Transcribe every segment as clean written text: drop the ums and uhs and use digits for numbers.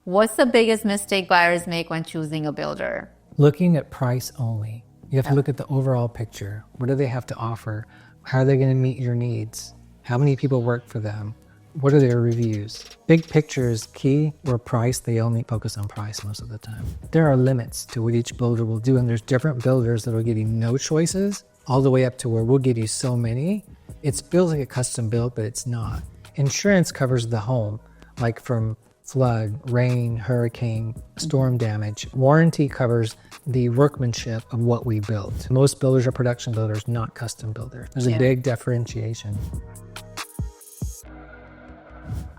What's the biggest mistake buyers make when choosing a builder? Looking at price only. You have to look at the overall picture. What do they have to offer? How are they going to meet your needs? How many people work for them? What are their reviews? Big picture is key, where price, they only focus on price most of the time. There are limits to what each builder will do, and there's different builders that will give you no choices, all the way up to where we'll give you so many. It's built like a custom build, but it's not. Insurance covers the home, like from flood, rain, hurricane, storm damage. Warranty covers the workmanship of what we built. Most builders are production builders, not custom builders. There's a big differentiation.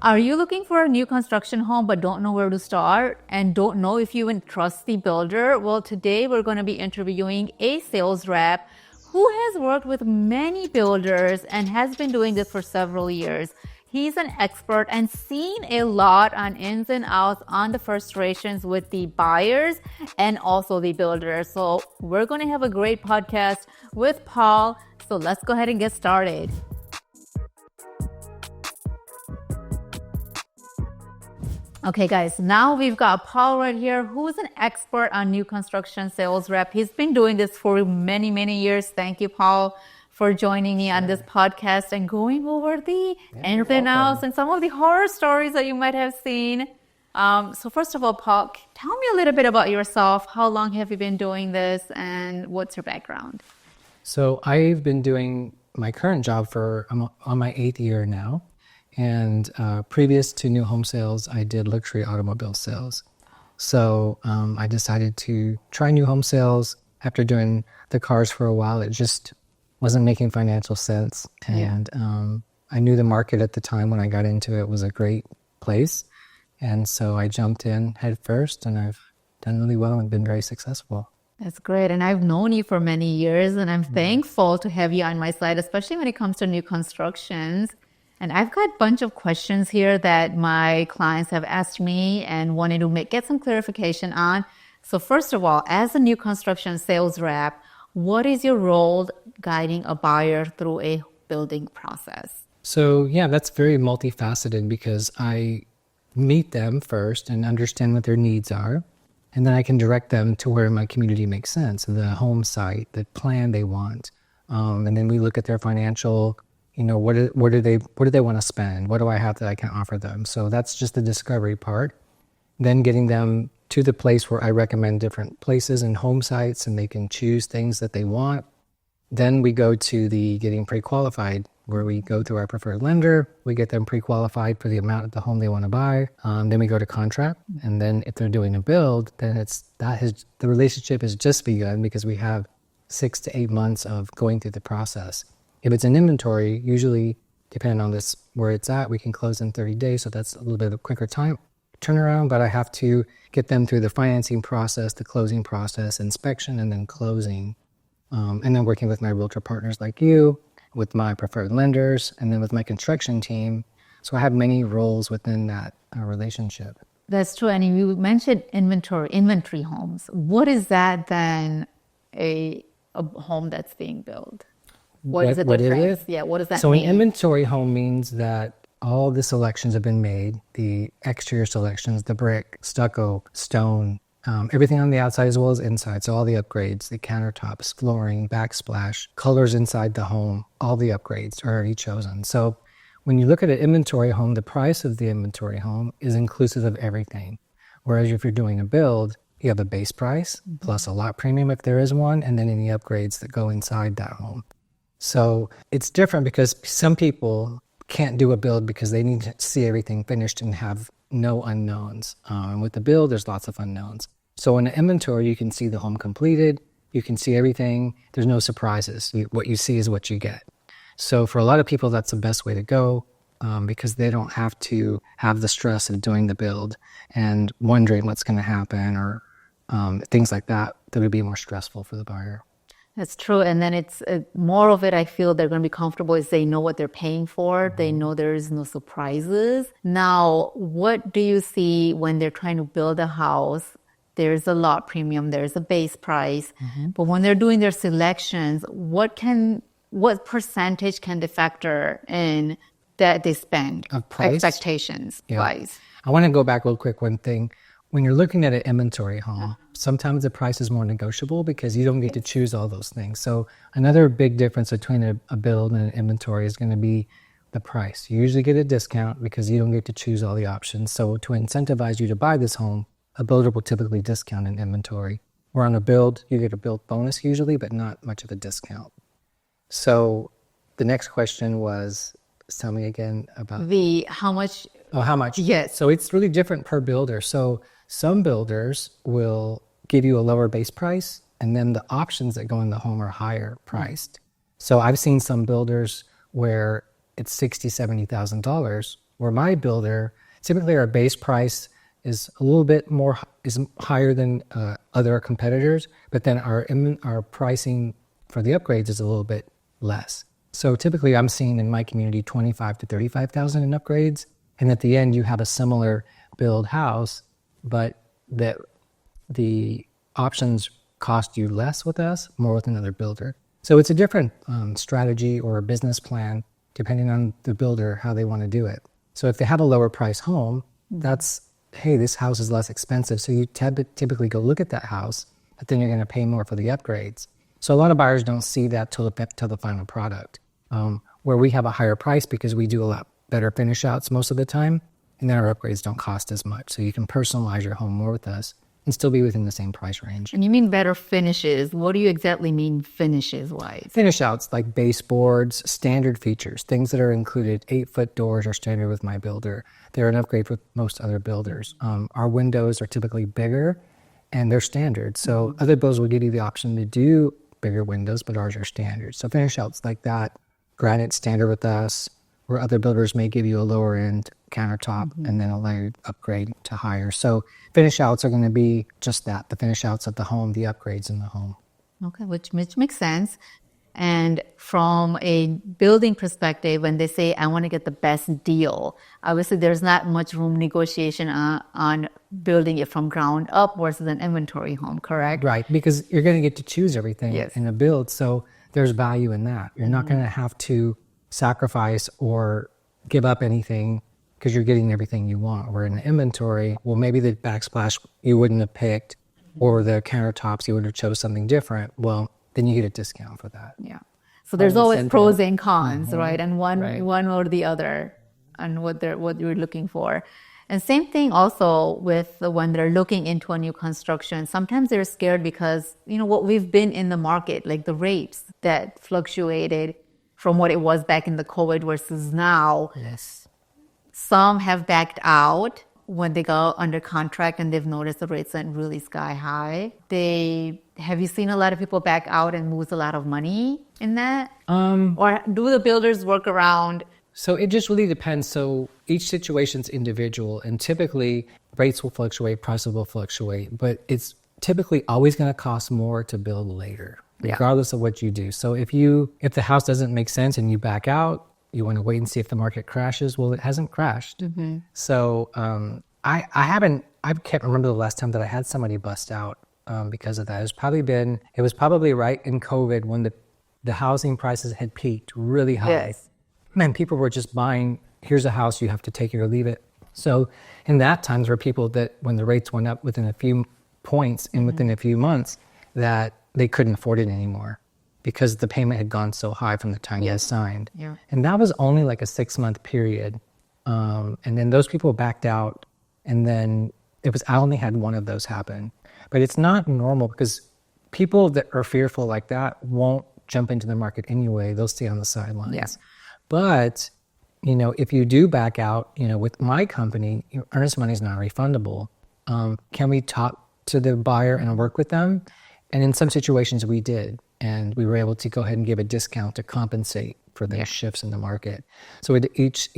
Are you looking for a new construction home but don't know where to start and don't know if you even trust the builder? Well, today we're going to be interviewing a sales rep who has worked with many builders and has been doing this for several years. He's an expert and seen a lot on ins and outs on the frustrations with the buyers and also the builders. So we're going to have a great podcast with Paul. So let's go ahead and get started. Okay, guys, now we've got Paul right here, who is an expert on new construction sales rep. He's been doing this for many, many years. Thank you, Paul, for joining me on this podcast and going over the ins and outs and some of the horror stories that you might have seen. So first of all, Paul, tell me a little bit about yourself. How long have you been doing this and what's your background? So I've been doing my current job I'm on my 8th year now. And previous to new home sales, I did luxury automobile sales. So I decided to try new home sales. After doing the cars for a while, it just wasn't making financial sense. And I knew the market at the time when I got into it was a great place. And so I jumped in head first, and I've done really well and been very successful. That's great. And I've known you for many years, and I'm thankful to have you on my side, especially when it comes to new constructions. And I've got a bunch of questions here that my clients have asked me and wanted to get some clarification on. So first of all, as a new construction sales rep, what is your role guiding a buyer through a building process? So yeah, that's very multifaceted because I meet them first and understand what their needs are. And then I can direct them to where my community makes sense, the home site, the plan they want. And then we look at their financial, what do they want to spend? What do I have that I can offer them? So that's just the discovery part. Then getting them to the place where I recommend different places and home sites, and they can choose things that they want. Then we go to the getting pre-qualified, where we go through our preferred lender. We get them pre-qualified for the amount of the home they want to buy. Then we go to contract. And then if they're doing a build, then the relationship has just begun, because we have 6 to 8 months of going through the process. If it's an inventory, usually, depending on where it's at, we can close in 30 days. So that's a little bit of a quicker time turnaround, but I have to get them through the financing process, the closing process, inspection, and then closing. And then working with my realtor partners like you, with my preferred lenders, and then with my construction team. So I have many roles within that relationship. That's true. And you mentioned inventory homes. What is that then, a home that's being built? What is the difference? Yeah, what does that mean? So an inventory home means that all the selections have been made, the exterior selections, the brick, stucco, stone, everything on the outside as well as inside. So all the upgrades, the countertops, flooring, backsplash, colors inside the home, all the upgrades are already chosen. So when you look at an inventory home, the price of the inventory home is inclusive of everything. Whereas if you're doing a build, you have a base price plus a lot premium if there is one, and then any upgrades that go inside that home. So it's different because some people can't do a build because they need to see everything finished and have no unknowns. And with the build, there's lots of unknowns. So in an inventory, you can see the home completed. You can see everything. There's no surprises. What you see is what you get. So for a lot of people, that's the best way to go because they don't have to have the stress of doing the build and wondering what's going to happen or things like that would be more stressful for the buyer. That's true. And then it's more of it, I feel they're going to be comfortable is they know what they're paying for. Mm-hmm. They know there's no surprises. Now, what do you see when they're trying to build a house? There's a lot premium, there's a base price. Mm-hmm. But when they're doing their selections, what percentage can they factor in that they spend of price? Expectations wise? I want to go back real quick. One thing, when you're looking at an inventory home, sometimes the price is more negotiable because you don't get to choose all those things. So another big difference between a build and an inventory is going to be the price. You usually get a discount because you don't get to choose all the options. So to incentivize you to buy this home, a builder will typically discount an inventory. Where on a build, you get a build bonus usually, but not much of a discount. So the next question was, tell me again about The how much? oh, how much? Yes. So it's really different per builder. So some builders will give you a lower base price, and then the options that go in the home are higher priced. So I've seen some builders where it's $60,000, $70,000, where my builder, typically our base price is a little bit more, is higher than other competitors, but then our pricing for the upgrades is a little bit less. So typically I'm seeing in my community 25 to 35,000 in upgrades, and at the end you have a similar build house, but that the options cost you less with us, more with another builder. So it's a different strategy or a business plan depending on the builder, how they want to do it. So if they have a lower price home, that's, hey, this house is less expensive. So you typically go look at that house, but then you're going to pay more for the upgrades. So a lot of buyers don't see that till the final product, where we have a higher price because we do a lot better finish outs most of the time, and then our upgrades don't cost as much. So you can personalize your home more with us and still be within the same price range. And you mean better finishes? What do you exactly mean finishes wise? Finish outs like baseboards, standard features, things that are included. 8-foot doors are standard with my builder. They're an upgrade with most other builders. Our windows are typically bigger and they're standard. So other builders will give you the option to do bigger windows, but ours are standard. So finish outs like that, granite standard with us, where other builders may give you a lower end countertop and then allow you to upgrade to higher. So finish outs are going to be just that, the finish outs of the home, the upgrades in the home. Okay, which makes sense. And from a building perspective, when they say, I want to get the best deal, obviously there's not much room negotiation on building it from ground up versus an inventory home, correct? Right, because you're going to get to choose everything Yes. in a build. So there's value in that. You're not going to have to sacrifice or give up anything because you're getting everything you want. Or in the inventory, well, maybe the backsplash you wouldn't have picked, or the countertops you would have chose something different. Well, then you get a discount for that. Yeah. So there's always pros and cons, right? And Right. one or the other, and what you're looking for. And same thing also with when they're looking into a new construction. Sometimes they're scared because what we've been in the market, like the rates that fluctuated from what it was back in the COVID versus now. Yes. Some have backed out when they go under contract and they've noticed the rates went really sky high. Have you seen a lot of people back out and lose a lot of money in that? Or do the builders work around? So it just really depends. So each situation's individual, and typically rates will fluctuate, prices will fluctuate, but it's typically always going to cost more to build later, regardless of what you do. So if the house doesn't make sense and you back out, you want to wait and see if the market crashes. Well, it hasn't crashed. So I can't remember the last time that I had somebody bust out because of that. It was probably right in COVID when the housing prices had peaked really high. Yes. Man, people were just buying, here's a house, you have to take it or leave it. So in that times were people that when the rates went up within a few points and within a few months, that they couldn't afford it anymore because the payment had gone so high from the time they signed. Yeah. And that was only like a 6-month period. And then those people backed out, and then I only had one of those happen. But it's not normal because people that are fearful like that won't jump into the market anyway. They'll stay on the sidelines. Yeah. But, if you do back out, with my company, earnest money is not refundable. Can we talk to the buyer and work with them? And in some situations we did, and we were able to go ahead and give a discount to compensate for the shifts in the market. So each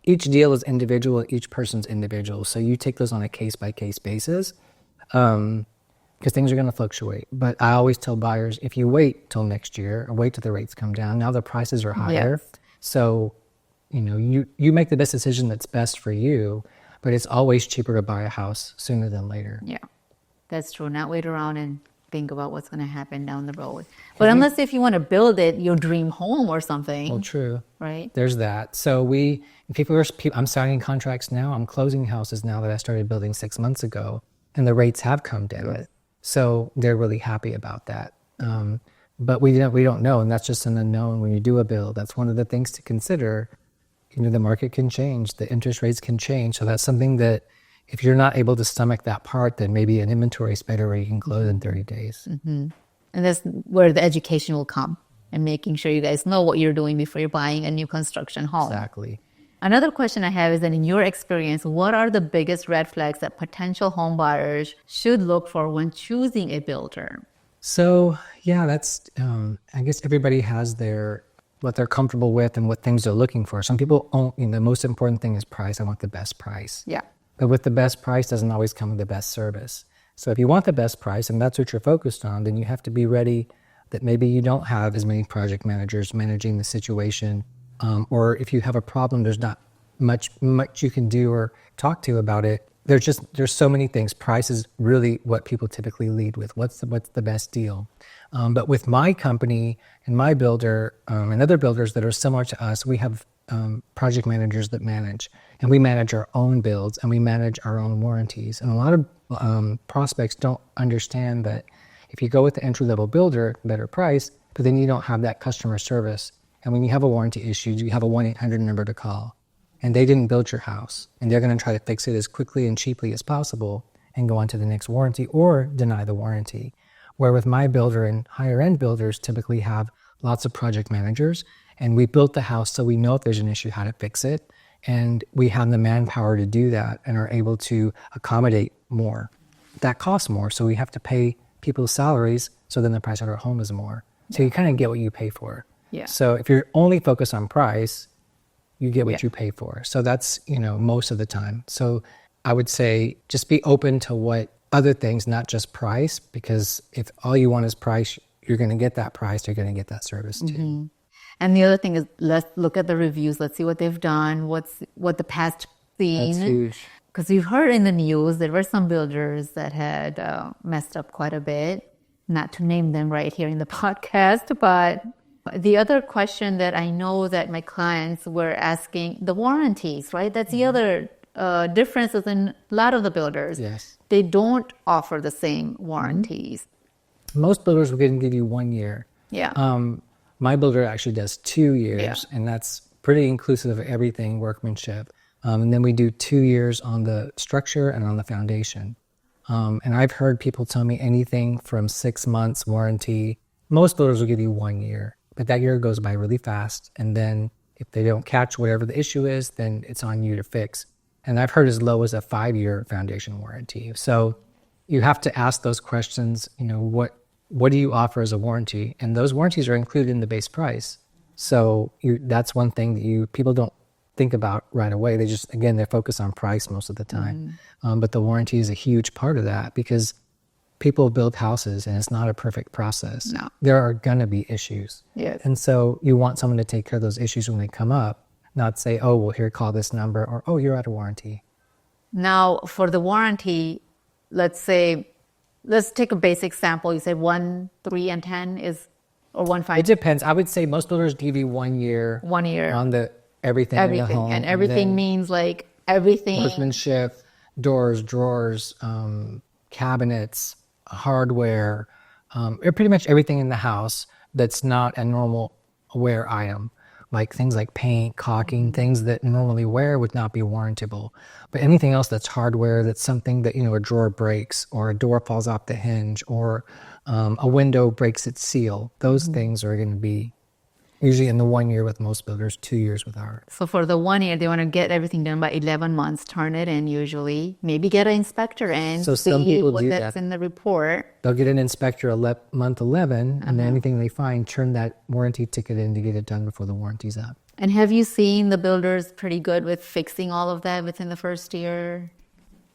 deal is individual, each person's individual. So you take those on a case-by-case basis, because things are going to fluctuate. But I always tell buyers, if you wait till next year or wait till the rates come down, now the prices are higher. Yes. So, you make the best decision that's best for you, but it's always cheaper to buy a house sooner than later. Yeah, that's true. Not wait around and think about what's going to happen down the road. But unless if you want to build it, your dream home or something. Well, true. Right. There's that. So I'm signing contracts now. I'm closing houses now that I started building 6 months ago, and the rates have come down. Good. So they're really happy about that. But we don't know, and that's just an unknown when you do a build. That's one of the things to consider. The market can change, the interest rates can change. So that's something that if you're not able to stomach that part, then maybe an inventory spider where you can close in 30 days. And that's where the education will come, and making sure you guys know what you're doing before you're buying a new construction home. Exactly. Another question I have is that in your experience, what are the biggest red flags that potential home buyers should look for when choosing a builder? So yeah, that's, I guess everybody has what they're comfortable with and what things they're looking for. Some people, the most important thing is price. I want the best price. Yeah. But with the best price doesn't always come with the best service. So if you want the best price and that's what you're focused on, then you have to be ready that maybe you don't have as many project managers managing the situation. Or if you have a problem, there's not much you can do or talk to about it. There's so many things. Price is really what people typically lead with. What's the best deal? But with my company and my builder and other builders that are similar to us, we have project managers that manage, and we manage our own builds and we manage our own warranties. And a lot of prospects don't understand that if you go with the entry-level builder, better price, but then you don't have that customer service. And when you have a warranty issue, you have a 1-800 number to call. And they didn't build your house, and they're going to try to fix it as quickly and cheaply as possible and go on to the next warranty or deny the warranty. Where with my builder and higher end builders typically have lots of project managers, and we built the house so we know if there's an issue how to fix it, and we have the manpower to do that and are able to accommodate more. That costs more, so we have to pay people's salaries, so then the price of our home is more. So you kind of get what you pay for. Yeah. So if you're only focused on price, you get what you pay for. So that's, most of the time. So I would say just be open to what other things, not just price, because if all you want is price, you're going to get that price, you're going to get that service too. And the other thing is, let's look at the reviews. Let's see what they've done, what the past seen. That's huge. Because we've heard in the news there were some builders that had messed up quite a bit. Not to name them right here in the podcast, but the other question that I know that my clients were asking, the warranties, right? That's the other difference within a lot of the builders. Yes. They don't offer the same warranties. Most builders will give you 1 year. Yeah. My builder actually does 2 years, Yeah. and that's pretty inclusive of everything, workmanship. And then we do 2 years on the structure and on the foundation. And I've heard people tell me anything from 6 months warranty. Most builders will give you 1 year, but that year goes by really fast. And then if they don't catch whatever the issue is, then it's on you to fix. And I've heard as low as a 5-year foundation warranty. So you have to ask those questions, what do you offer as a warranty? And those warranties are included in the base price. So that's one thing that people don't think about right away. They just, again, they're focused on price most of the time. But the warranty is a huge part of that because people build houses and it's not a perfect process. No. There are going to be issues. Yes. And so you want someone to take care of those issues when they come up, not say, oh, well, here, call this number, or, oh, you're out of warranty. Now, for the warranty, let's take a basic sample. You said 1, 3, and 10 is, or 1, 5? It depends. I would say most builders give you 1 year. 1 year. On the everything in the home. And everything means like everything. Workmanship, doors, drawers, cabinets, hardware, pretty much everything in the house that's not a normal wear item. Like things like paint, caulking, things that normally wear would not be warrantable. But anything else that's hardware, that's something that, a drawer breaks or a door falls off the hinge or a window breaks its seal, those things are going to be usually in the 1 year with most builders, 2 years with ours. So for the 1 year, they want to get everything done by 11 months, turn it in usually, maybe get an inspector in, So some see people what do that's that. in the report. They'll get an inspector month 11, and then anything they find, turn that warranty ticket in to get it done before the warranty's up. And have you seen the builders pretty good with fixing all of that within the first year?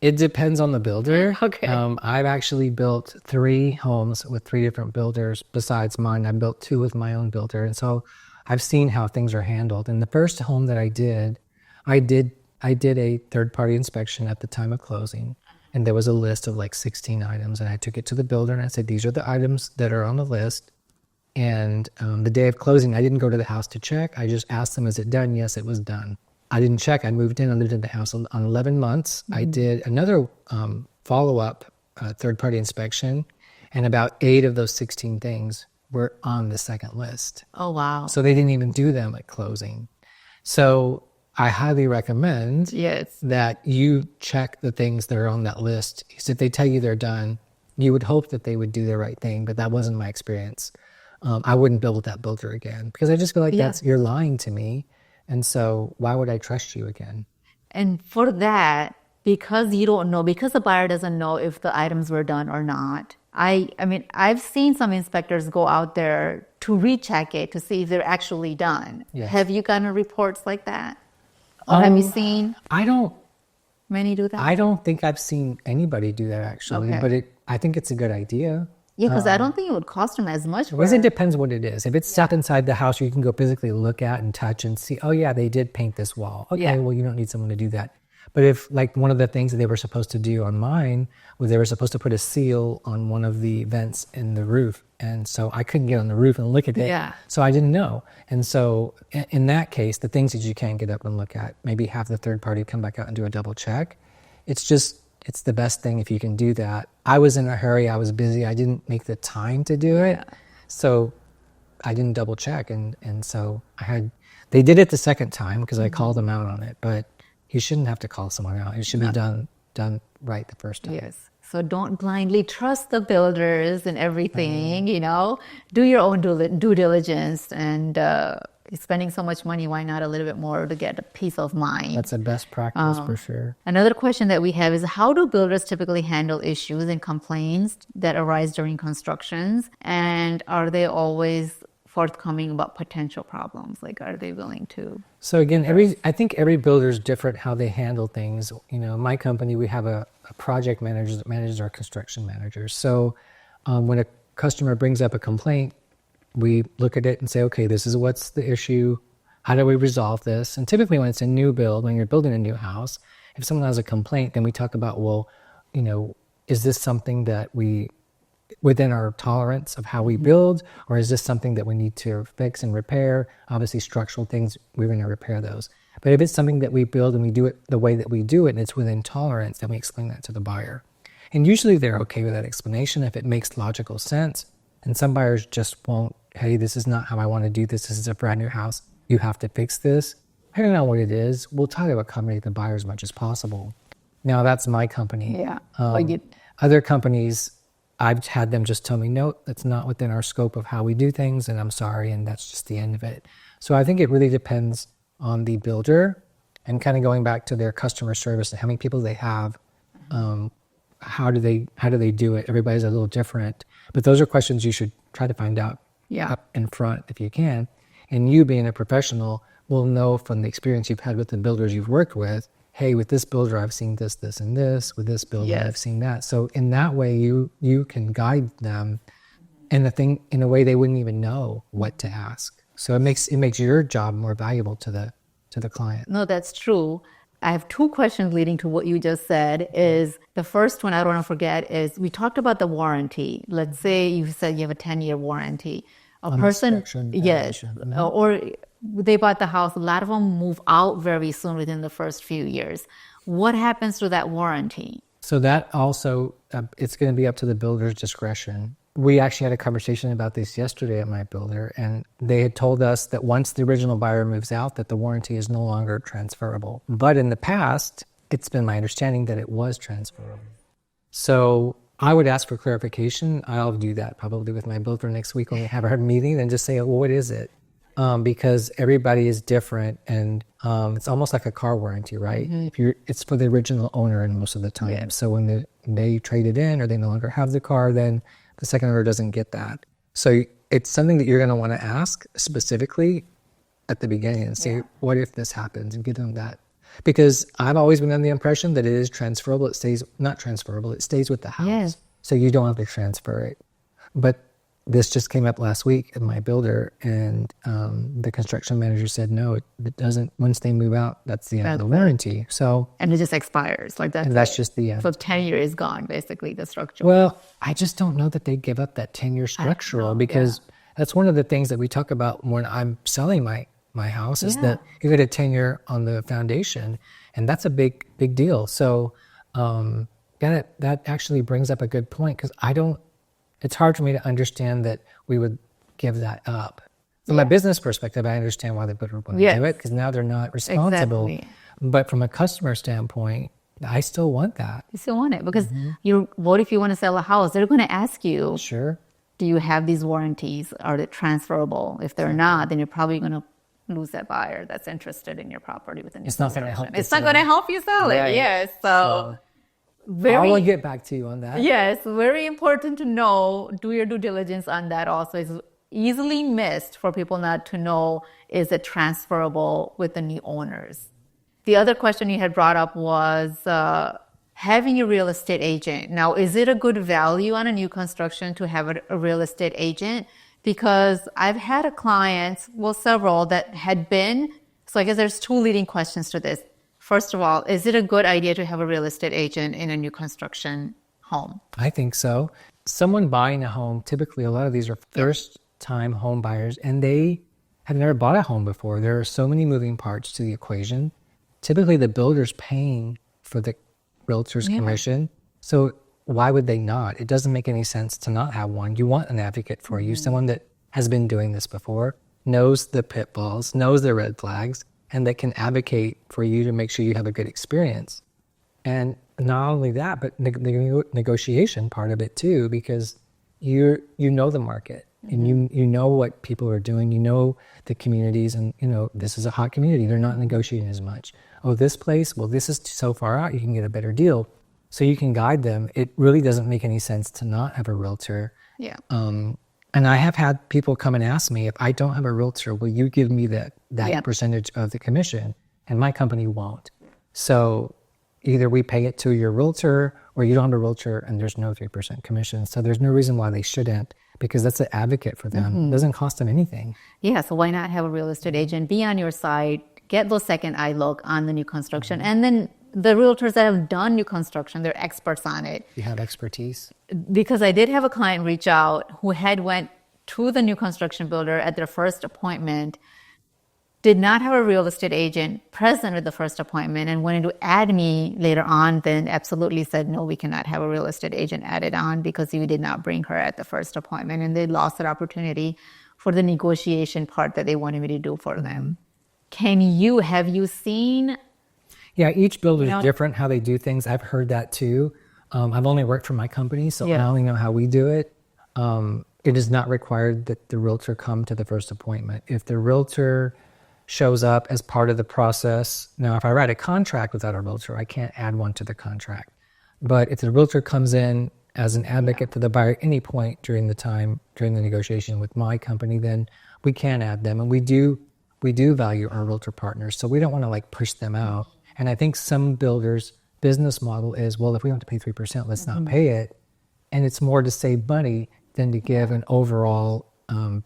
It depends on the builder. Okay. I've actually built 3 homes with 3 different builders besides mine. I built 2 with my own builder. And so I've seen how things are handled. And the first home that I did a third-party inspection at the time of closing. and there was a list of like 16 items, and I took it to the builder and I said, these are the items that are on the list. And the day of closing, I didn't go to the house to check. I just asked them, is it done? Yes, it was done. I didn't check. I moved in. I lived in the house on 11 months. I did another follow-up third-party inspection, and about 8 of those 16 things were on the second list. Oh, wow. So they didn't even do them at closing. So I highly recommend Yes. that you check the things that are on that list. Because if they tell you they're done, you would hope that they would do the right thing, but that wasn't my experience. I wouldn't build with that builder again because I just feel like you're lying to me. And so why would I trust you again? And for that, because you don't know, because the buyer doesn't know if the items were done or not, I mean, I've seen some inspectors go out there to recheck it to see if they're actually done. Yes. Have you gotten reports like that? Or have you seen I don't many do that? I don't think I've seen anybody do that actually, Okay. but I think it's a good idea. Yeah, because I don't think it would cost them as much. Because it depends what it is. If it's stuff inside the house, you can go physically look at and touch and see, oh yeah, they did paint this wall. Okay, Yeah. well, you don't need someone to do that. But if like one of the things that they were supposed to do on mine was they were supposed to put a seal on one of the vents in the roof. And so I couldn't get on the roof and look at it. Yeah. So I didn't know. And so in that case, the things that you can't get up and look at, maybe have the third party come back out and do a double check. It's the best thing if you can do that. I was in a hurry. I was busy. I didn't make the time to do it. So I didn't double check. And so they did it the second time because I called them out on it, but you shouldn't have to call someone out. It should be done right the first time. Yes. So don't blindly trust the builders and everything, do your own due diligence, and spending so much money, why not a little bit more to get a peace of mind? That's the best practice for sure. Another question that we have is, how do builders typically handle issues and complaints that arise during constructions? And are they always forthcoming about potential problems? Like, are they willing to? So again, I think every builder is different how they handle things. In my company, we have a project manager that manages our construction managers. So when a customer brings up a complaint, we look at it and say, okay, this is what's the issue. How do we resolve this? And typically when it's a new build, when you're building a new house, if someone has a complaint, then we talk about, well, is this something that within our tolerance of how we build, or is this something that we need to fix and repair? Obviously structural things, we're going to repair those. But if it's something that we build and we do it the way that we do it and it's within tolerance, then we explain that to the buyer. And usually they're okay with that explanation if it makes logical sense. And some buyers just won't, hey, this is not how I want to do this. This is a brand new house. You have to fix this. I don't know what it is. We'll try to accommodate the buyer as much as possible. Now, that's my company. Yeah. Other companies, I've had them just tell me, no, that's not within our scope of how we do things, and I'm sorry, and that's just the end of it. So I think it really depends on the builder, and kind of going back to their customer service and how many people they have. How do they do it? Everybody's a little different, but those are questions you should try to find out up in front if you can. And you being a professional will know from the experience you've had with the builders you've worked with, hey, with this builder I've seen this, this, and this. With this builder I've seen that. So in that way you can guide them in a way they wouldn't even know what to ask. So it makes your job more valuable to the client. No, that's true. I have 2 questions leading to what you just said. Is the first one I don't want to forget is, we talked about the warranty. Let's say you said you have a 10-year warranty. A person, yes, or they bought the house. A lot of them move out very soon within the first few years. What happens to that warranty? So that also, it's going to be up to the builder's discretion. We actually had a conversation about this yesterday at my builder, and they had told us that once the original buyer moves out, that the warranty is no longer transferable. But in the past, it's been my understanding that it was transferable. So I would ask for clarification. I'll do that probably with my builder next week when we have our meeting, and just say, well, what is it? Because everybody is different, and it's almost like a car warranty, right? Mm-hmm. It's for the original owner, and most of the time. Yeah. So when they trade it in or they no longer have the car, then the second owner doesn't get that. So it's something that you're going to want to ask specifically at the beginning and say, what if this happens, and give them that. Because I've always been under the impression that it is transferable. It stays, not transferable, it stays with the house. Yes. So you don't have to transfer it. But this just came up last week at my builder, and the construction manager said, no, it doesn't. Once they move out, that's the end of the warranty. So, And it just expires. Like and that's just the end. So 10 years is gone, basically, the structure. Well, I just don't know that they give up that 10-year structural, because that's one of the things that we talk about when I'm selling my house is that you get a 10-year on the foundation, and that's a big deal. So that actually brings up a good point, because it's hard for me to understand that we would give that up. From a business perspective, I understand why the builder wouldn't do it, because now they're not responsible. Exactly. But from a customer standpoint, I still want that. You still want it because what if you want to sell a house? They're going to ask you, Sure. do you have these warranties? Are they transferable? If they're not, then you're probably going to lose that buyer that's interested in your property with a new It's not going to help. It's not going to help you sell it. Right. Yes. I will get back to you on that. Yes, very important to know. Do your due diligence on that also. It's easily missed for people not to know, is it transferable with the new owners? The other question you had brought up was having a real estate agent. Now, is it a good value on a new construction to have a real estate agent? Because I've had a client, well, several that had been, so I guess there's two leading questions to this. First of all, is it a good idea to have a real estate agent in a new construction home? I think so. Someone buying a home, typically a lot of these are first-time home buyers, and they have never bought a home before. There are so many moving parts to the equation. Typically, the builder's paying for the realtor's commission. So why would they not? It doesn't make any sense to not have one. You want an advocate for you, someone that has been doing this before, knows the pitfalls, knows the red flags, and that can advocate for you to make sure you have a good experience. And not only that, but the negotiation part of it too, because you know the market and you know what people are doing, you know the communities, and this is a hot community. They're not negotiating as much. Oh, this place, well, this is so far out, you can get a better deal. So you can guide them. It really doesn't make any sense to not have a realtor. Yeah. And I have had people come and ask me, if I don't have a realtor, will you give me that percentage of the commission? And my company won't. So either we pay it to your realtor, or you don't have a realtor and there's no 3% commission. So there's no reason why they shouldn't, because that's an advocate for them. It doesn't cost them anything. Yeah, so why not have a real estate agent be on your side, get those second eye look on the new construction, and then the realtors that have done new construction, they're experts on it. You have expertise. Because I did have a client reach out who had went to the new construction builder at their first appointment, did not have a real estate agent present at the first appointment, and wanted to add me later on, then absolutely said, no, we cannot have a real estate agent added on because you did not bring her at the first appointment. And they lost that opportunity for the negotiation part that they wanted me to do for them. Have you seen? Yeah, each builder is different how they do things. I've heard that too. I've only worked for my company, so I only know how we do it. It is not required that the realtor come to the first appointment. If the realtor shows up as part of the process, now if I write a contract without a realtor, I can't add one to the contract. But if the realtor comes in as an advocate for the buyer at any point during the negotiation with my company, then we can add them. And we do value our realtor partners, so we don't want to push them out. And I think some builders' business model is, well, if we have to pay 3%, let's not pay it. And it's more to save money than to give an overall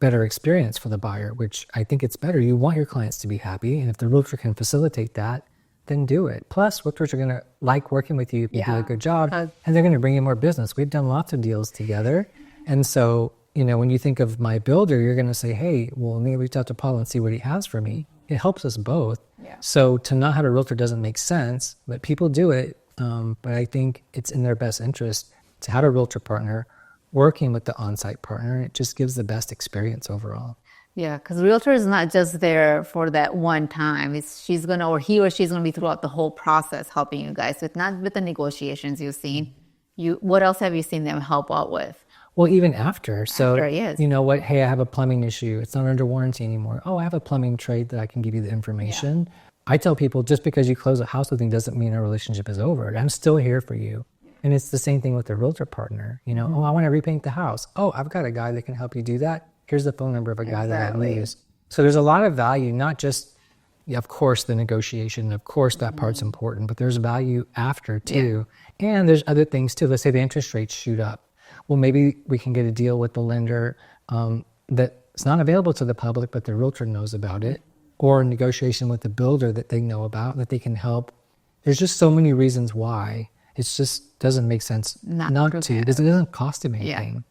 better experience for the buyer, which I think it's better. You want your clients to be happy. And if the realtor can facilitate that, then do it. Plus, realtors are going to like working with you if you do a good job, and they're going to bring you more business. We've done lots of deals together. And so, when you think of my builder, you're going to say, hey, well, let me reach out to Paul and see what he has for me. It helps us both. Yeah. So to not have a realtor doesn't make sense, but people do it. But I think it's in their best interest to have a realtor partner working with the on-site partner. It just gives the best experience overall. Yeah, because realtor is not just there for that one time. She's going to, or he or she's going to be throughout the whole process helping you guys with, not with the negotiations you've seen. What else have you seen them help out with? Well, even after. So, yes. You know what? Hey, I have a plumbing issue. It's not under warranty anymore. Oh, I have a plumbing trade that I can give you the information. Yeah. I tell people, just because you close a house with me doesn't mean our relationship is over. I'm still here for you. And it's the same thing with the realtor partner. Oh, I want to repaint the house. Oh, I've got a guy that can help you do that. Here's the phone number of a guy that I use. So there's a lot of value, not just, of course, the negotiation. Of course, that part's important, but there's value after too. Yeah. And there's other things too. Let's say the interest rates shoot up. Well, maybe we can get a deal with the lender that it's not available to the public, but the realtor knows about it, or a negotiation with the builder that they know about, that they can help. There's just so many reasons why it just doesn't make sense not to. It doesn't cost them anything.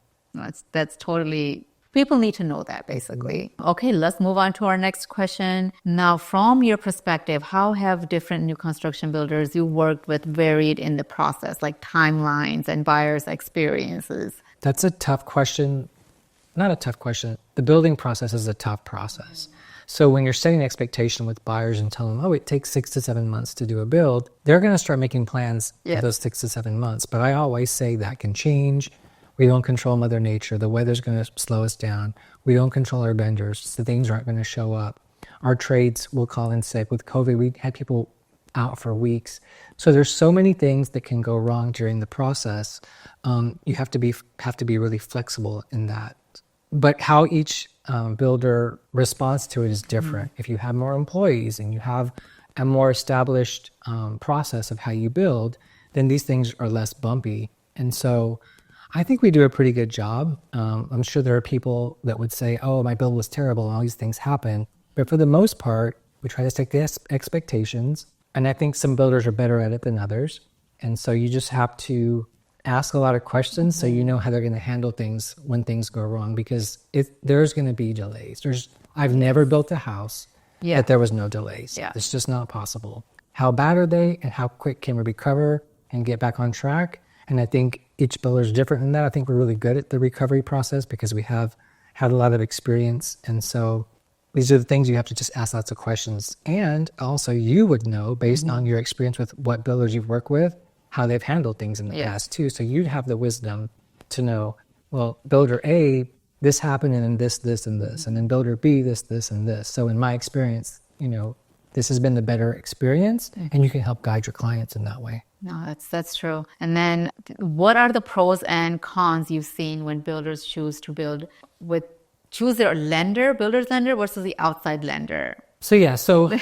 That's totally, people need to know that basically. Okay, let's move on to our next question. Now, from your perspective, how have different new construction builders you worked with varied in the process, like timelines and buyers' experiences? That's a tough question. Not a tough question. The building process is a tough process. So when you're setting an expectation with buyers and telling them, oh, it takes 6 to 7 months to do a build, they're going to start making plans for those 6 to 7 months. But I always say that can change. We don't control Mother Nature. The weather's going to slow us down. We don't control our vendors. So things aren't going to show up. Our trades will call in sick. With COVID, we had people out for weeks. So there's so many things that can go wrong during the process. You have to be really flexible in that. But how each builder responds to it is different. If you have more employees and you have a more established process of how you build, then these things are less bumpy. And so I think we do a pretty good job. I'm sure there are people that would say, oh, my build was terrible and all these things happen. But for the most part, we try to stick to expectations. And I think some builders are better at it than others. And so you just have to ask a lot of questions so you know how they're going to handle things when things go wrong, because there's going to be delays. I've never built a house that there was no delays. It's just not possible. How bad are they and how quick can we recover and get back on track? And I think each builder is different in that. I think we're really good at the recovery process because we have had a lot of experience. And so these are the things you have to just ask lots of questions. And also you would know based on your experience with what builders you've worked with, how they've handled things in the past too. So you'd have the wisdom to know, well, builder A, this happened and then this, and this. And then builder B, this, and this. So in my experience, this has been the better experience, and you can help guide your clients in that way. No, that's true. And then what are the pros and cons you've seen when builders choose their builder's lender versus the outside lender? So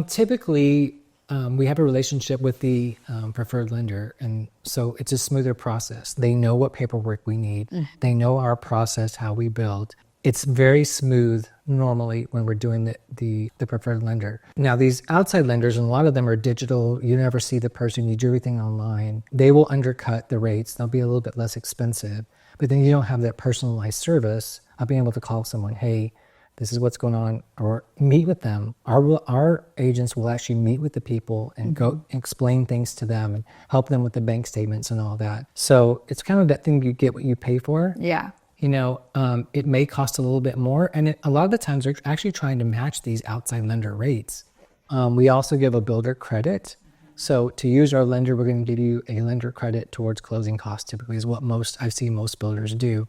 typically we have a relationship with the preferred lender, and so it's a smoother process. They know what paperwork we need. They know our process, how we build. It's very smooth normally when we're doing the preferred lender. Now, these outside lenders, and a lot of them are digital. You never see the person. You do everything online. They will undercut the rates. They'll be a little bit less expensive, but then you don't have that personalized service of being able to call someone, hey, this is what's going on, or meet with them. Our agents will actually meet with the people and go explain things to them and help them with the bank statements and all that. So it's kind of that thing, you get what you pay for. Yeah. It may cost a little bit more, and a lot of the times they're actually trying to match these outside lender rates. We also give a builder credit. So to use our lender, we're going to give you a lender credit towards closing costs, typically is what I've seen most builders do.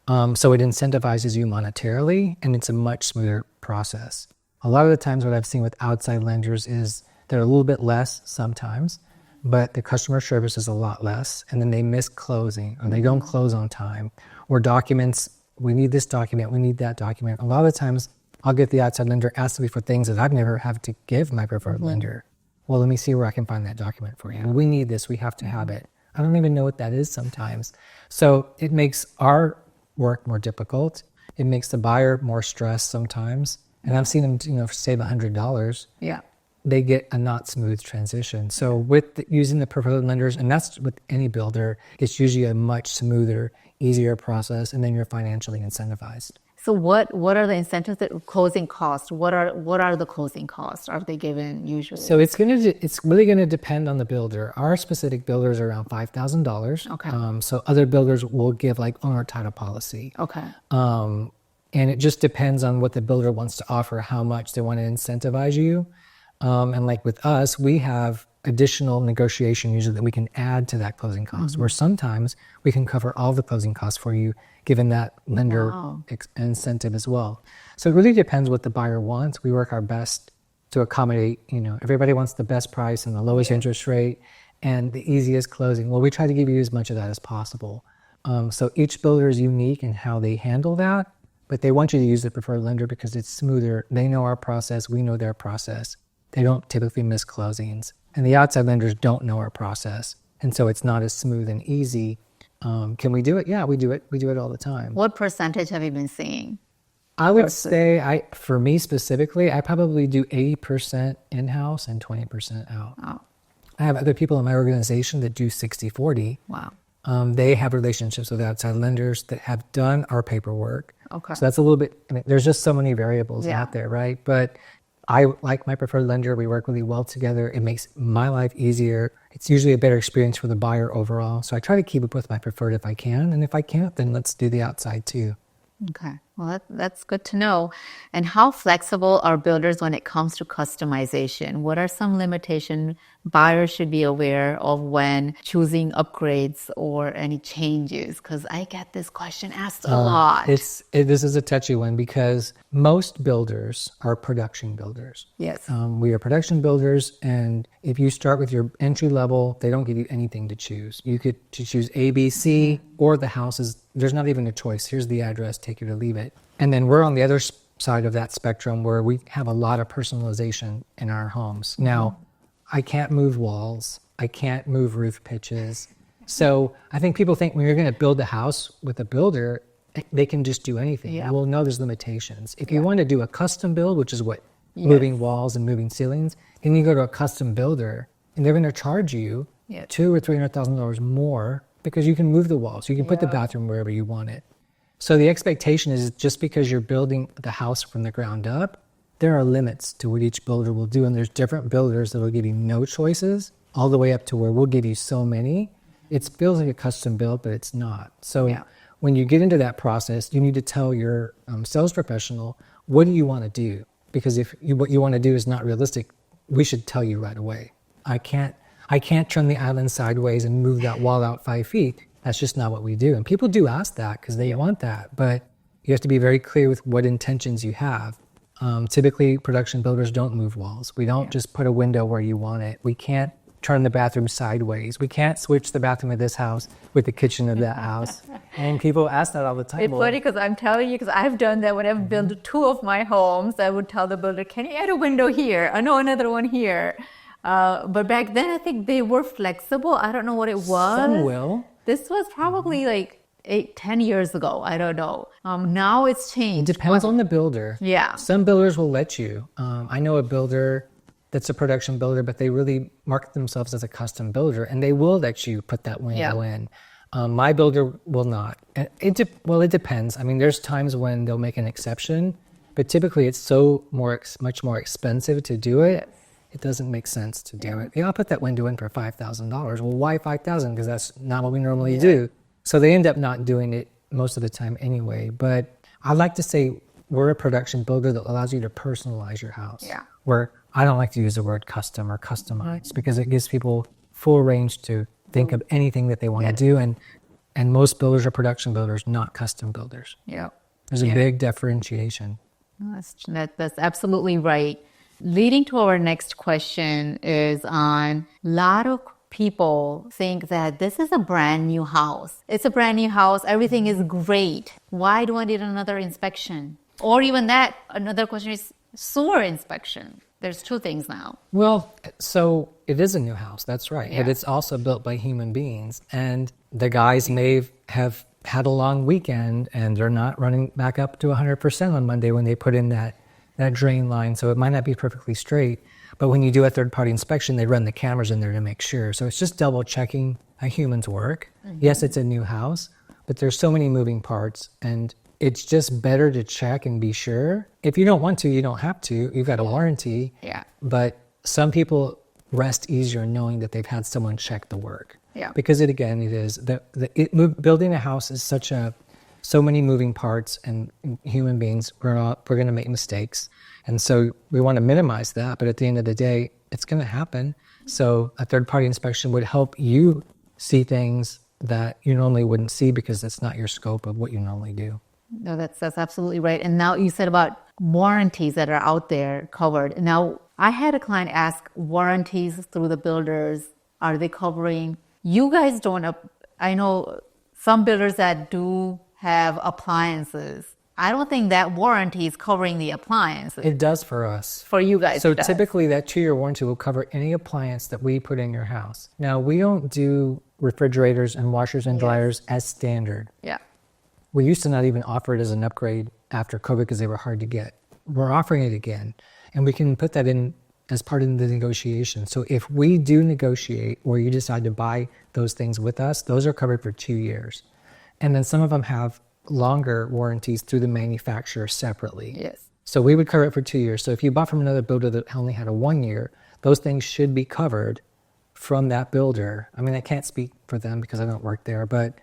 So it incentivizes you monetarily, and it's a much smoother process. A lot of the times what I've seen with outside lenders is they're a little bit less sometimes, but the customer service is a lot less, and then they miss closing, or they don't close on time, or documents, we need this document, we need that document. A lot of the times I'll get the outside lender asking me for things that I've never had to give my preferred lender. Well, let me see where I can find that document for you. We need this, we have to have it. I don't even know what that is sometimes. So it makes our work more difficult. It makes the buyer more stressed sometimes. And I've seen them, save $100. Yeah. They get a not smooth transition. So with using the preferred lenders, and that's with any builder, it's usually a much smoother, easier process, and then you're financially incentivized. So what are the incentives that closing costs? What are the closing costs? Are they given usually? So it's really gonna depend on the builder. Our specific builders are around $5,000. Okay. So other builders will give like owner title policy. Okay. And it just depends on what the builder wants to offer, how much they want to incentivize you. And like with us, we have additional negotiation usually that we can add to that closing cost, where sometimes we can cover all the closing costs for you, given that lender incentive as well. So it really depends what the buyer wants. We work our best to accommodate, everybody wants the best price and the lowest interest rate and the easiest closing. Well, we try to give you as much of that as possible. So each builder is unique in how they handle that, but they want you to use the preferred lender because it's smoother. They know our process, we know their process. They don't typically miss closings. And the outside lenders don't know our process. And so it's not as smooth and easy Can we do it? Yeah, we do it. We do it all the time. What percentage have you been seeing? I would say, for me specifically, I probably do 80% in-house and 20% out. Oh, I have other people in my organization that do 60-40. wow. They have relationships with outside lenders that have done our paperwork. Okay. So that's a little bit, I mean, there's just so many variables Yeah. out there, right? But I like my preferred lender. We work really well together. It makes my life easier. It's usually a better experience for the buyer overall. So I try to keep up with my preferred if I can. And if I can't, then let's do the outside too. Okay. Well, that's good to know. And how flexible are builders when it comes to customization? What are some limitations buyers should be aware of when choosing upgrades or any changes? Because I get this question asked a lot. This is a touchy one because most builders are production builders. Yes. We are production builders, and if you start with your entry level, they don't give you anything to choose. You could choose A, B, C, or the houses. There's not even a choice. Here's the address, take it or leave it. And then we're on the other side of that spectrum where we have a lot of personalization in our homes. Now, I can't move walls. I can't move roof pitches. So I think people think when you're going to build a house with a builder, they can just do anything. Yeah. Well, no, there's limitations. If you want to do a custom build, which is what moving walls and moving ceilings, then you go to a custom builder and they're going to charge you $200,000 or $300,000 more because you can move the walls. You can put the bathroom wherever you want it. So the expectation is just because you're building the house from the ground up, there are limits to what each builder will do. And there's different builders that will give you no choices all the way up to where we'll give you so many. It feels like a custom build, but it's not. So when you get into that process, you need to tell your sales professional, what do you want to do? Because if what you want to do is not realistic, we should tell you right away. I can't turn the island sideways and move that wall out 5 feet. That's just not what we do. And people do ask that because they want that, but you have to be very clear with what intentions you have. Typically, production builders don't move walls. We don't just put a window where you want it. We can't turn the bathroom sideways. We can't switch the bathroom of this house with the kitchen of that house. And people ask that all the time. It's funny because I'm telling you, because I've done that when I've built 2 of my homes. I would tell the builder, can you add a window here? I know another one here. But back then, I think they were flexible. I don't know what it was. Some will. This was probably like 8-10 years ago. I don't know. Now it's changed. It depends on the builder. Yeah. Some builders will let you. I know a builder that's a production builder, but they really market themselves as a custom builder, and they will let you put that window in. My builder will not. It depends. I mean, there's times when they'll make an exception, but typically it's much more expensive to do it. It doesn't make sense to do it. I'll put that window in for $5,000. Well, why $5,000? Because that's not what we normally do. So they end up not doing it most of the time anyway. But I like to say we're a production builder that allows you to personalize your house. Yeah. Where I don't like to use the word custom or customized because it gives people full range to think of anything that they want to do. And most builders are production builders, not custom builders. Yeah. There's a big differentiation. That's absolutely right. Leading to our next question is on a lot of people think that this is a brand new house. It's a brand new house. Everything is great. Why do I need another inspection? Or even that, another question is sewer inspection. There's 2 things now. Well, so it is a new house. That's right. But it's also built by human beings. And the guys may have had a long weekend and they're not running back up to 100% on Monday when they put in that drain line. So it might not be perfectly straight. But when you do a third-party inspection, they run the cameras in there to make sure. So it's just double checking a human's work. Yes, it's a new house, but there's so many moving parts. And it's just better to check and be sure. If you don't want to, you don't have to. You've got a warranty. Yeah. But some people rest easier knowing that they've had someone check the work. Yeah. Because it is building a house is so many moving parts, and human beings, we're going to make mistakes. And so we want to minimize that. But at the end of the day, it's going to happen. So a third-party inspection would help you see things that you normally wouldn't see because it's not your scope of what you normally do. No, that's absolutely right. And now you said about warranties that are out there covered. Now, I had a client ask, warranties through the builders, are they covering? You guys don't. I know some builders that do have appliances. I don't think that warranty is covering the appliances. It does for us. For you guys, So typically that 2-year warranty will cover any appliance that we put in your house. Now, we don't do refrigerators and washers and dryers as standard. Yeah. We used to not even offer it as an upgrade after COVID because they were hard to get. We're offering it again, and we can put that in as part of the negotiation. So if we do negotiate or you decide to buy those things with us, those are covered for 2 years. And then some of them have longer warranties through the manufacturer separately. Yes. So we would cover it for 2 years. So if you bought from another builder that only had a 1 year, those things should be covered from that builder. I mean, I can't speak for them because I don't work there, but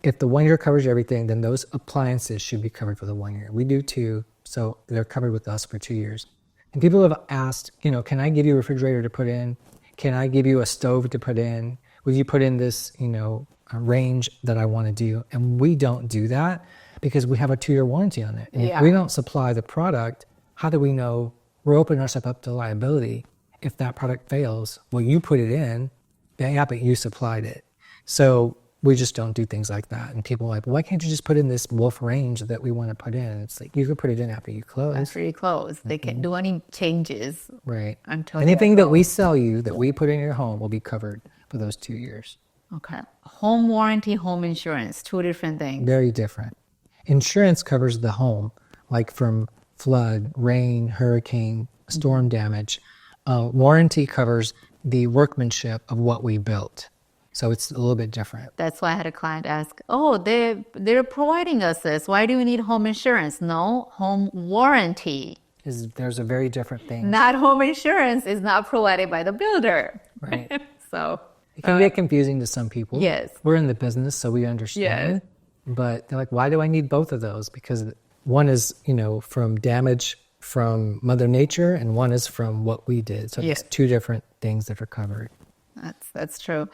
if the 1 year covers everything, then those appliances should be covered for the 1 year. We do too, so they're covered with us for 2 years. And people have asked, can I give you a refrigerator to put in? Can I give you a stove to put in? Will you put in this, a range that I want to do? And we don't do that because we have a 2 year warranty on it. And if we don't supply the product, how do we know we're opening ourselves up to liability? If that product fails, well, you put it in, yeah, but you supplied it. So we just don't do things like that. And people are like, well, why can't you just put in this wolf range that we want to put in? It's like, you can put it in after you close. After you close. They can't do any changes. Right. Until anything that we sell you that we put in your home will be covered for those 2 years. Okay. Home warranty, home insurance, two different things. Very different. Insurance covers the home, like from flood, rain, hurricane, storm damage. Warranty covers the workmanship of what we built. So it's a little bit different. That's why I had a client ask, oh, they're providing us this. Why do we need home insurance? No, home warranty. There's a very different thing. Not home insurance is not provided by the builder. Right. So it can get confusing to some people. Yes. We're in the business, so we understand. Yes. But they're like, why do I need both of those? Because one is, from damage from Mother Nature and one is from what we did. So it's two different things that are covered. That's true.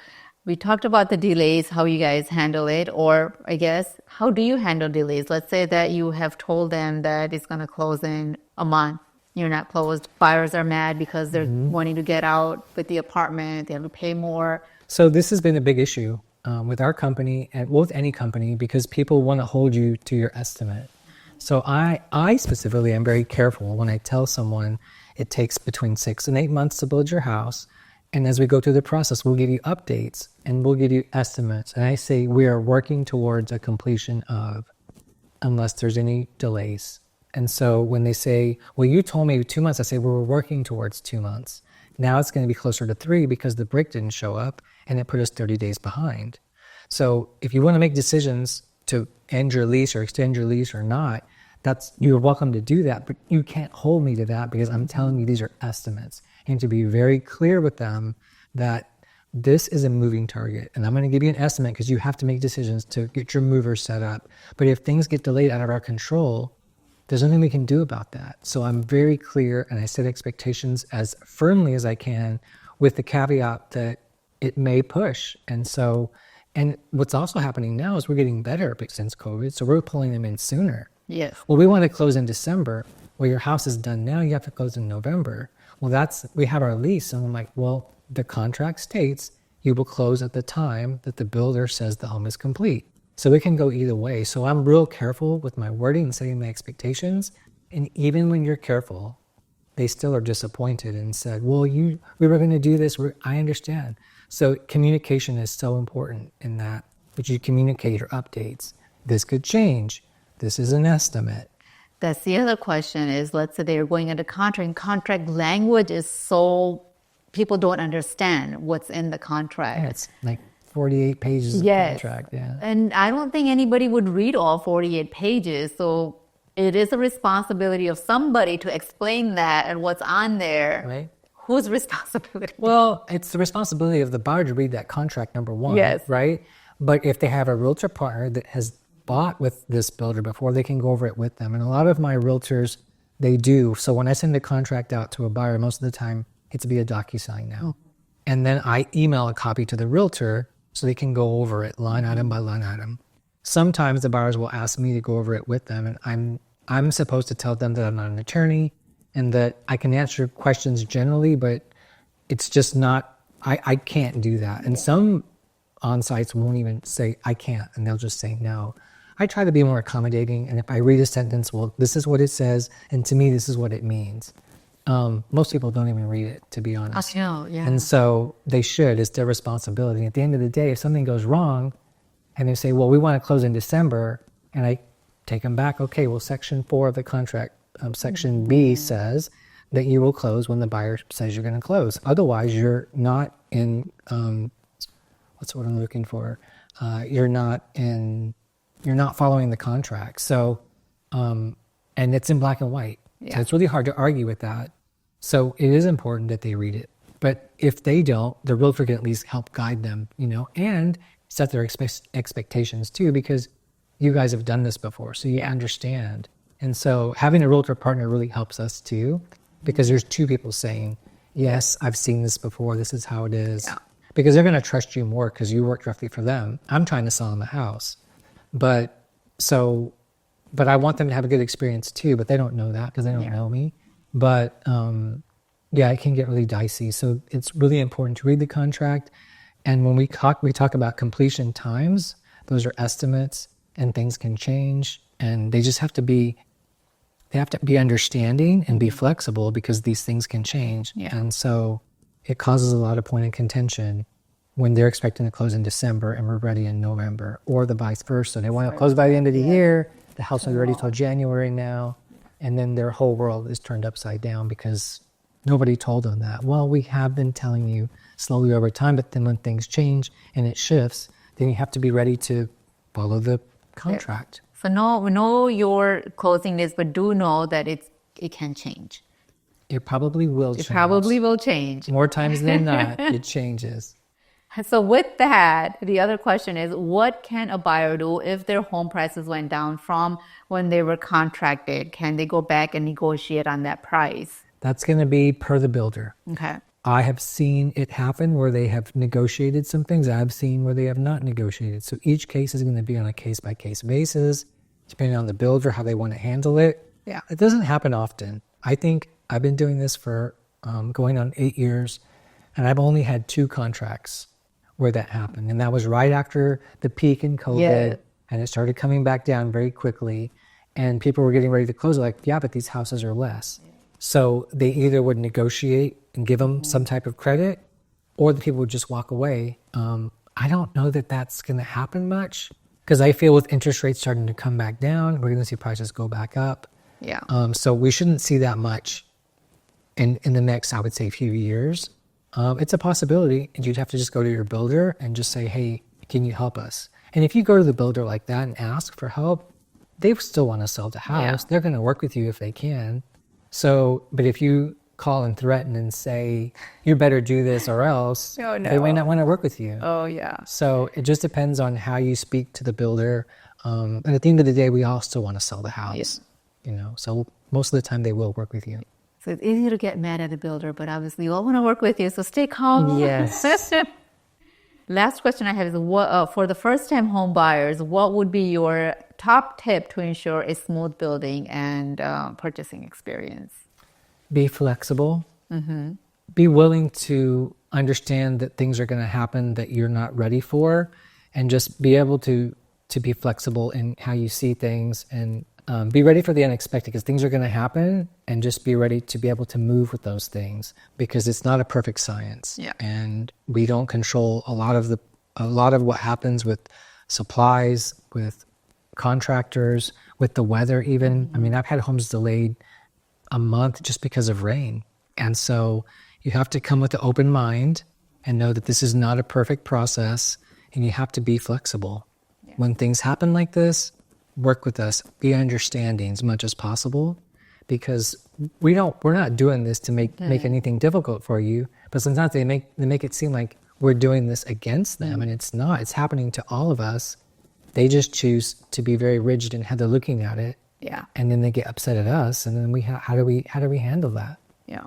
We talked about the delays, how you guys handle it, or I guess, how do you handle delays? Let's say that you have told them that it's going to close in a month. You're not closed. Buyers are mad because they're wanting to get out with the apartment. They have to pay more. So this has been a big issue with our company and with any company because people want to hold you to your estimate. So I specifically am very careful when I tell someone it takes between 6 and 8 months to build your house. And as we go through the process, we'll give you updates and we'll give you estimates. And I say we are working towards a completion of, unless there's any delays. And so when they say, well, you told me 2 months, I say, well, we're working towards 2 months. Now it's going to be closer to 3 because the brick didn't show up and it put us 30 days behind. So if you want to make decisions to end your lease or extend your lease or not, you're welcome to do that, but you can't hold me to that because I'm telling you these are estimates. And to be very clear with them that this is a moving target. And I'm going to give you an estimate because you have to make decisions to get your movers set up. But if things get delayed out of our control, there's nothing we can do about that. So I'm very clear and I set expectations as firmly as I can with the caveat that it may push. And what's also happening now is we're getting better since COVID. So we're pulling them in sooner. Yes. Well, we want to close in December. Well, your house is done now. You have to close in November. Well, we have our lease. And I'm like, well, the contract states you will close at the time that the builder says the home is complete. So it can go either way. So I'm real careful with my wording and setting my expectations. And even when you're careful, they still are disappointed and said, well, we were going to do this. I understand. So communication is so important in that you communicate your updates. This could change. This is an estimate. That's the other question is, let's say they're going into contract, and contract language is so, people don't understand what's in the contract. Yeah, it's like 48 pages of contract. Yeah. And I don't think anybody would read all 48 pages. So it is a responsibility of somebody to explain that and what's on there. Right. Whose responsibility? Well, it's the responsibility of the buyer to read that contract, number one. Yes. Right? But if they have a realtor partner that has bought with this builder before, they can go over it with them. And a lot of my realtors, they do. So when I send a contract out to a buyer, most of the time it's via DocuSign now. And then I email a copy to the realtor so they can go over it line item by line item. Sometimes the buyers will ask me to go over it with them, and I'm supposed to tell them that I'm not an attorney and that I can answer questions generally, but it's just not, I can't do that. And some on-sites won't even say, I can't, and they'll just say no. I try to be more accommodating, and if I read a sentence, well, this is what it says, and to me, this is what it means. most people don't even read it, to be honest. know, yeah. And so they should. It's their responsibility. At the end of the day, if something goes wrong and they say, well, we want to close in December, and I take them back, okay, well, Section 4 of the contract, Section B says that you will close when the buyer says you're going to close. Otherwise, you're not in, what's the word I'm looking for? You're not following the contract. So, and it's in black and white. Yeah. So it's really hard to argue with that. So it is important that they read it. But if they don't, the realtor can at least help guide them, and set their expectations too, because you guys have done this before, so you understand. And so having a realtor partner really helps us too, because there's two people saying, yes, I've seen this before, this is how it is. Yeah. Because they're going to trust you more because you work directly for them. I'm trying to sell them a house. But I want them to have a good experience too, but they don't know that because they don't know me. But it can get really dicey. So it's really important to read the contract. And when we talk about completion times, those are estimates and things can change. And they have to be understanding and be flexible because these things can change. Yeah. And so it causes a lot of point of contention when they're expecting to close in December and we're ready in November, or the vice versa. They want to close by the end of the year. The house is ready till January now, and then their whole world is turned upside down because nobody told them that. Well, we have been telling you slowly over time, but then when things change and it shifts, then you have to be ready to follow the contract. So know your closing dates, but do know that it can change. It probably will change. It probably will change. More times than not, it changes. So with that, the other question is, what can a buyer do if their home prices went down from when they were contracted? Can they go back and negotiate on that price? That's going to be per the builder. Okay. I have seen it happen where they have negotiated some things. I've seen where they have not negotiated. So each case is going to be on a case-by-case basis, depending on the builder, how they want to handle it. Yeah. It doesn't happen often. I think I've been doing this for going on 8 years, and I've only had 2 contracts where that happened. And that was right after the peak in COVID, and it started coming back down very quickly. And people were getting ready to close. Like, yeah, but these houses are less. So they either would negotiate and give them some type of credit, or the people would just walk away. I don't know that that's going to happen much, because I feel with interest rates starting to come back down, we're going to see prices go back up. Yeah. So we shouldn't see that much in the next, I would say, few years. It's a possibility, and you'd have to just go to your builder and just say, hey, can you help us? And if you go to the builder like that and ask for help, they still want to sell the house. Yeah. They're going to work with you if they can. So, but if you call and threaten and say, you better do this or else, they may not want to work with you. Oh, yeah. So it just depends on how you speak to the builder. And at the end of the day, we all still want to sell the house. Yeah. So most of the time they will work with you. So it's easy to get mad at a builder, but obviously we all want to work with you, so stay calm. Yes. Last question I have is, what, for the first-time home buyers, what would be your top tip to ensure a smooth building and purchasing experience? Be flexible. Mm-hmm. Be willing to understand that things are going to happen that you're not ready for, and just be able to be flexible in how you see things, and be ready for the unexpected, because things are going to happen, and just be ready to be able to move with those things, because it's not a perfect science. Yeah. And we don't control a lot of what happens with supplies, with contractors, with the weather even. Mm-hmm. I mean, I've had homes delayed a month just because of rain. And so you have to come with an open mind and know that this is not a perfect process, and you have to be flexible. Yeah. When things happen like this, work with us, be understanding as much as possible, because we're not doing this to make anything difficult for you, but sometimes they make it seem like we're doing this against them, and it's not. It's happening to all of us. They just choose to be very rigid in how they're looking at it. Yeah. And then they get upset at us, and then how do we handle that? Yeah.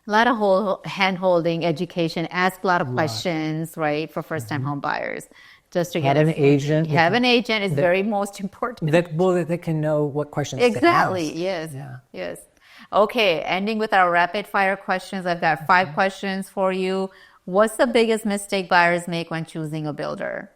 A lot of hand-holding, education, ask a lot of questions, right, for first-time home buyers. Just to have an agent. Have an agent is very most important. That can know what questions to ask. Exactly. Yes. Yeah. Yes. Okay. Ending with our rapid fire questions. I've got 5 questions for you. What's the biggest mistake buyers make when choosing a builder?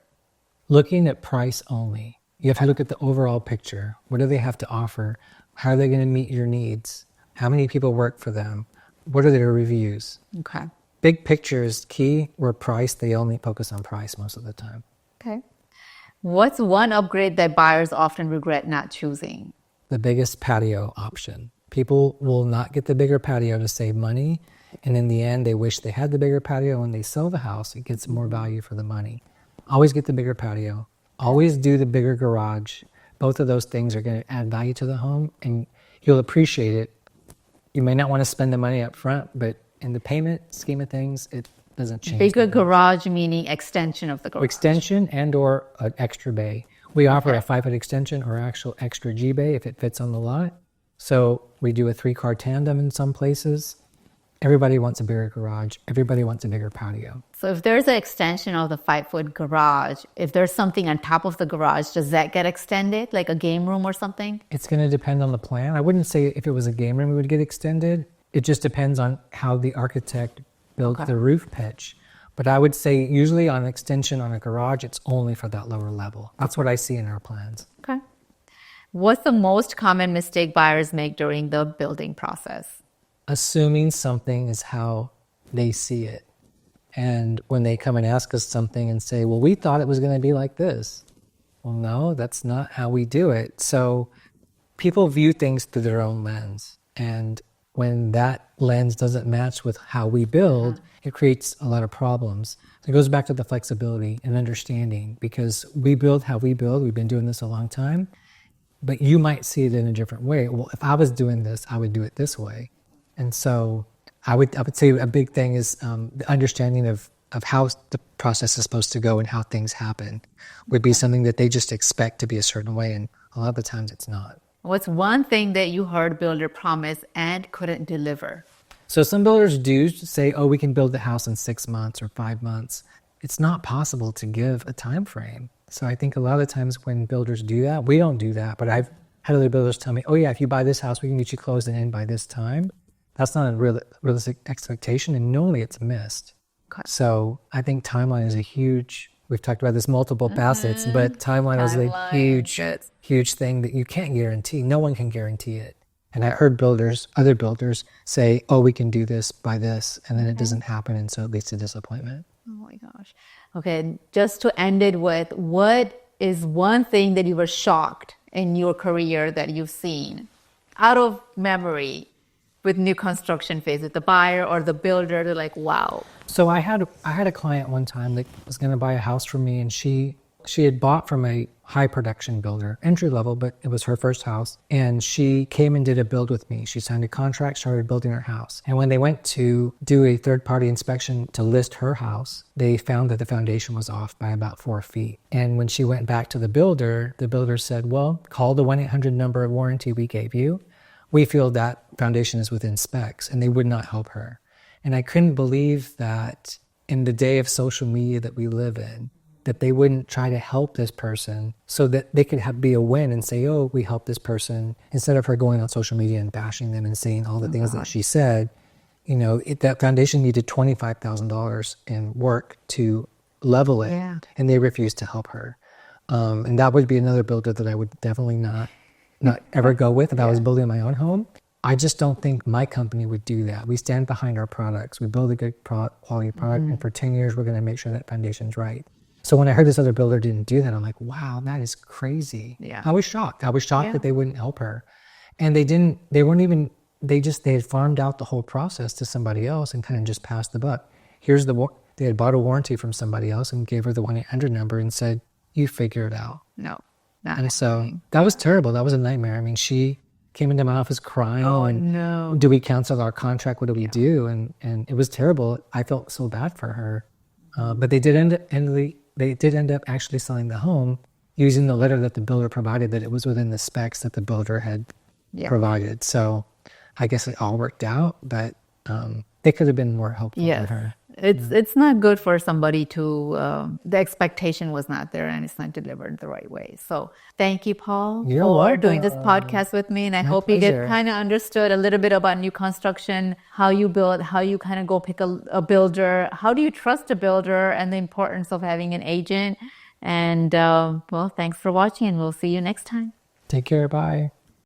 Looking at price only. You have to look at the overall picture. What do they have to offer? How are they going to meet your needs? How many people work for them? what are their reviews. Okay. Big picture is key, where price, they only focus on price most of the time. Okay. What's one upgrade that buyers often regret not choosing? The biggest patio option. People will not get the bigger patio to save money, and in the end, they wish they had the bigger patio. When they sell the house, it gets more value for the money. Always get the bigger patio. Always do the bigger garage. Both of those things are going to add value to the home, and you'll appreciate it. You may not want to spend the money up front, but in the payment scheme of things, it doesn't change. Bigger garage meaning extension of the garage. Extension and or an extra bay. We offer a 5-foot extension or actual extra G bay if it fits on the lot. So we do a 3-car tandem in some places. Everybody wants a bigger garage. Everybody wants a bigger patio. So if there's an extension of the 5-foot garage, if there's something on top of the garage, does that get extended, like a game room or something? It's going to depend on the plan. I wouldn't say if it was a game room, it would get extended. It just depends on how the architect built the roof pitch. But I would say usually on extension on a garage, it's only for that lower level. That's what I see in our plans. Okay. What's the most common mistake buyers make during the building process? Assuming something is how they see it. And when they come and ask us something and say, well, we thought it was going to be like this. Well, no, that's not how we do it. So people view things through their own lens. And when that lens doesn't match with how we build, it creates a lot of problems. So it goes back to the flexibility and understanding, because we build how we build. We've been doing this a long time, but you might see it in a different way. Well, if I was doing this, I would do it this way. And so I would say a big thing is the understanding of how the process is supposed to go and how things happen would be something that they just expect to be a certain way. And a lot of the times it's not. What's one thing that you heard builder promise and couldn't deliver? So some builders do say, oh, we can build the house in 6 months or 5 months. It's not possible to give a time frame. So I think a lot of times when builders do that, we don't do that. But I've had other builders tell me, oh yeah, if you buy this house, we can get you closed and in by this time. That's not a realistic expectation, and normally it's missed. Okay. So I think timeline is a huge, we've talked about this multiple facets, but timeline is a huge thing that you can't guarantee. No one can guarantee it. And I heard other builders say, oh, we can do this by this, and then it doesn't happen, and so it leads to disappointment. Oh my gosh. Okay, just to end it with, what is one thing that you were shocked in your career that you've seen out of memory with new construction phase, with the buyer or the builder? They're like, wow. So I had a client one time that was going to buy a house from me, and she had bought from a high production builder, entry level, but it was her first house. And she came and did a build with me. She signed a contract, started building her house. And when they went to do a third-party inspection to list her house, they found that the foundation was off by about 4 feet. And when she went back to the builder said, well, call the 1-800 number of warranty we gave you. We feel that foundation is within specs, and they would not help her. And I couldn't believe that in the day of social media that we live in, that they wouldn't try to help this person so that they could be a win and say, oh, we helped this person, instead of her going on social media and bashing them and saying all the things that she said. You know, that foundation needed $25,000 in work to level it, and they refused to help her. And that would be another builder that I would definitely not ever go with if I was building my own home. I just don't think my company would do that. We stand behind our products. We build a good quality product, and for 10 years, we're going to make sure that foundation's right. So when I heard this other builder didn't do that, I'm like, wow, that is crazy. Yeah. I was shocked. That they wouldn't help her. And they had farmed out the whole process to somebody else and kind of just passed the buck. They had bought a warranty from somebody else and gave her the 1-800 number and said, you figure it out. No. And so that was terrible. That was a nightmare. I mean, she came into my office crying. Oh, no. Do we cancel our contract? What do we do? And it was terrible. I felt so bad for her. But they did end up actually selling the home using the letter that the builder provided, that it was within the specs that the builder had provided. So I guess it all worked out, but they could have been more helpful with her. It's not good for somebody to, the expectation was not there and it's not delivered the right way. So thank you, Paul, for doing this podcast with me. And I hope you get kind of understood a little bit about new construction, how you build, how you kind of go pick a builder, how do you trust a builder, and the importance of having an agent. And well, thanks for watching, and we'll see you next time. Take care. Bye.